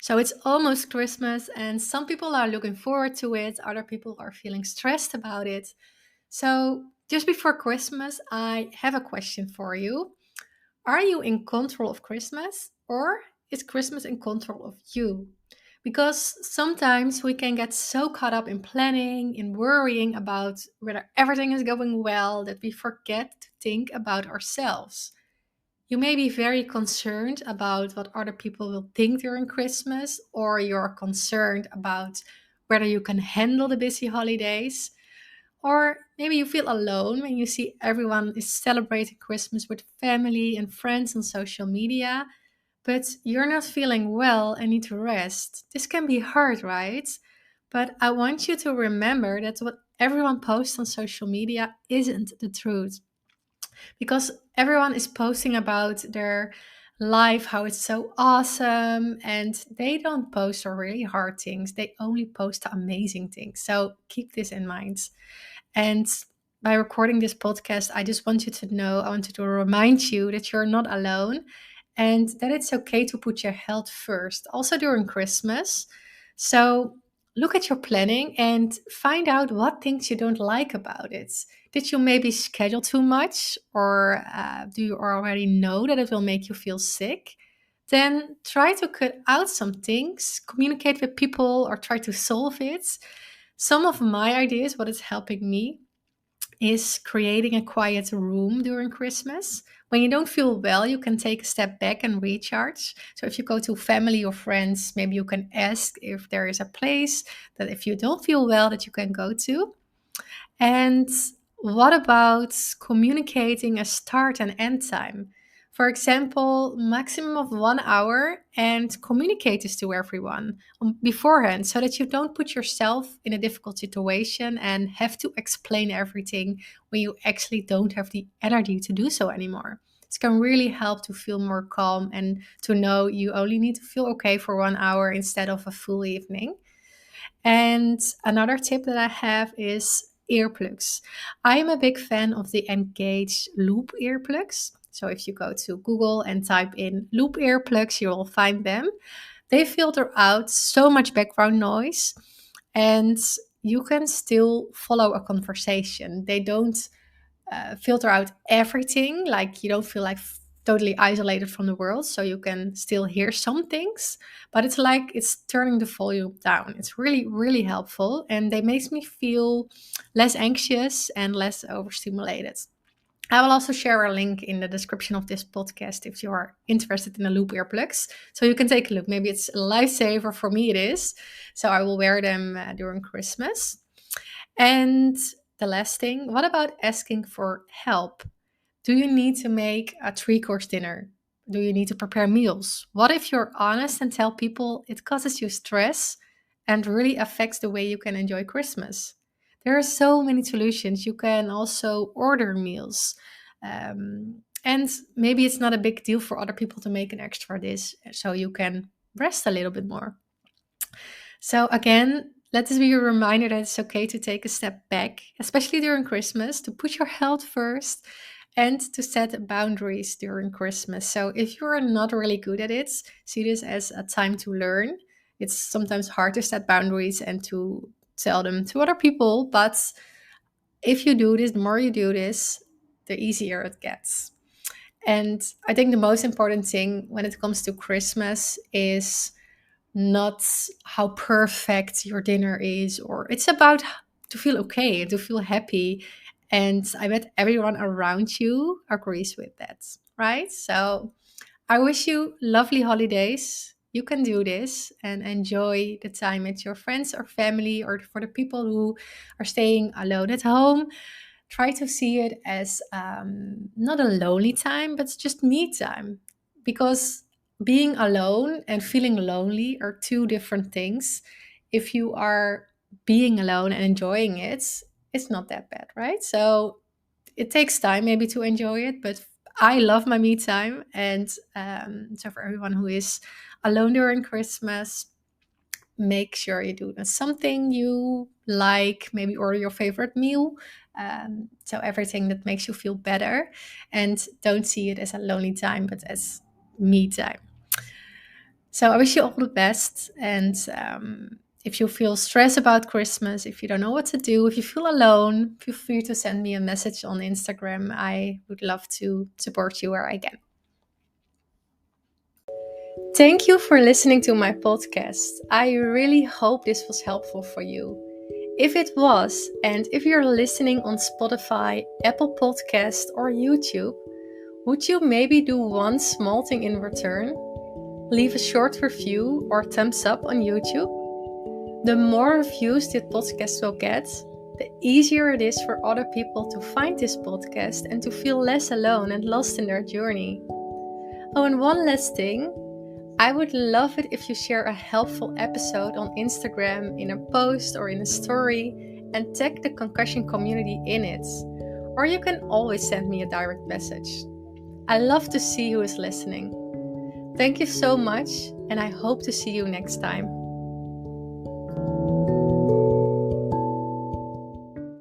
So it's almost Christmas, and some people are looking forward to it, other people are feeling stressed about it. So just before Christmas, I have a question for you. Are you in control of Christmas, or is Christmas in control of you? Because sometimes we can get so caught up in planning, in worrying about whether everything is going well, that we forget to think about ourselves. You may be very concerned about what other people will think during Christmas, or you're concerned about whether you can handle the busy holidays, or maybe you feel alone when you see everyone is celebrating Christmas with family and friends on social media, but you're not feeling well and need to rest. This can be hard, right? But I want you to remember that what everyone posts on social media isn't the truth, because everyone is posting about their life, how it's so awesome, and they don't post the really hard things. They only post the amazing things. So keep this in mind. And by recording this podcast, I just want you to know, I wanted to remind you that you're not alone and that it's okay to put your health first, also during Christmas. So look at your planning and find out what things you don't like about it. Did you maybe schedule too much, or do you already know that it will make you feel sick? Then try to cut out some things, communicate with people, or try to solve it. Some of my ideas, what is helping me, is creating a quiet room during Christmas. When you don't feel well, you can take a step back and recharge. So if you go to family or friends, maybe you can ask if there is a place that if you don't feel well that you can go to. And what about communicating a start and end time? For example, maximum of 1 hour, and communicate this to everyone beforehand so that you don't put yourself in a difficult situation and have to explain everything when you actually don't have the energy to do so anymore. This can really help to feel more calm and to know you only need to feel okay for 1 hour instead of a full evening. And another tip that I have is earplugs. I am a big fan of the Engage Loop earplugs. So if you go to Google and type in loop earplugs, you will find them. They filter out so much background noise, and you can still follow a conversation. They don't filter out everything. Like, you don't feel like totally isolated from the world, so you can still hear some things, but it's like it's turning the volume down. It's really, really helpful, and they makes me feel less anxious and less overstimulated. I will also share a link in the description of this podcast if you are interested in the loop earplugs, so you can take a look. Maybe it's a lifesaver. For me it is, so I will wear them during Christmas. And the last thing, what about asking for help? Do you need to make a 3 course dinner? Do you need to prepare meals? What if you're honest and tell people it causes you stress and really affects the way you can enjoy Christmas? There are so many solutions. You can also order meals. And maybe it's not a big deal for other people to make an extra dish, so you can rest a little bit more. So, again, let this be a reminder that it's okay to take a step back, especially during Christmas, to put your health first and to set boundaries during Christmas. So, if you're not really good at it, see this as a time to learn. It's sometimes hard to set boundaries and to tell them to other people, but if you do this, the more you do this, the easier it gets. And I think the most important thing when it comes to Christmas is not how perfect your dinner is, or it's about to feel okay and to feel happy. And I bet everyone around you agrees with that, right? So I wish you lovely holidays. You can do this and enjoy the time with your friends or family, or for the people who are staying alone at home. Try to see it as not a lonely time, but just me time. Because being alone and feeling lonely are two different things. If you are being alone and enjoying it, it's not that bad, right? So it takes time maybe to enjoy it, but I love my me time. And so for everyone who is alone during Christmas, make sure you do something you like, maybe order your favorite meal. So everything that makes you feel better, and don't see it as a lonely time, but as me time. So I wish you all the best. And if you feel stressed about Christmas, if you don't know what to do, if you feel alone, feel free to send me a message on Instagram. I would love to support you where I can. Thank you for listening to my podcast. I really hope this was helpful for you. If it was, and if you're listening on Spotify, Apple Podcast, or YouTube, would you maybe do one small thing in return? Leave a short review or thumbs up on YouTube. The more reviews this podcast will get, the easier it is for other people to find this podcast and to feel less alone and lost in their journey. Oh, and one last thing. I would love it if you share a helpful episode on Instagram in a post or in a story and tag the Concussion Community in it. Or you can always send me a direct message. I love to see who is listening. Thank you so much, and I hope to see you next time.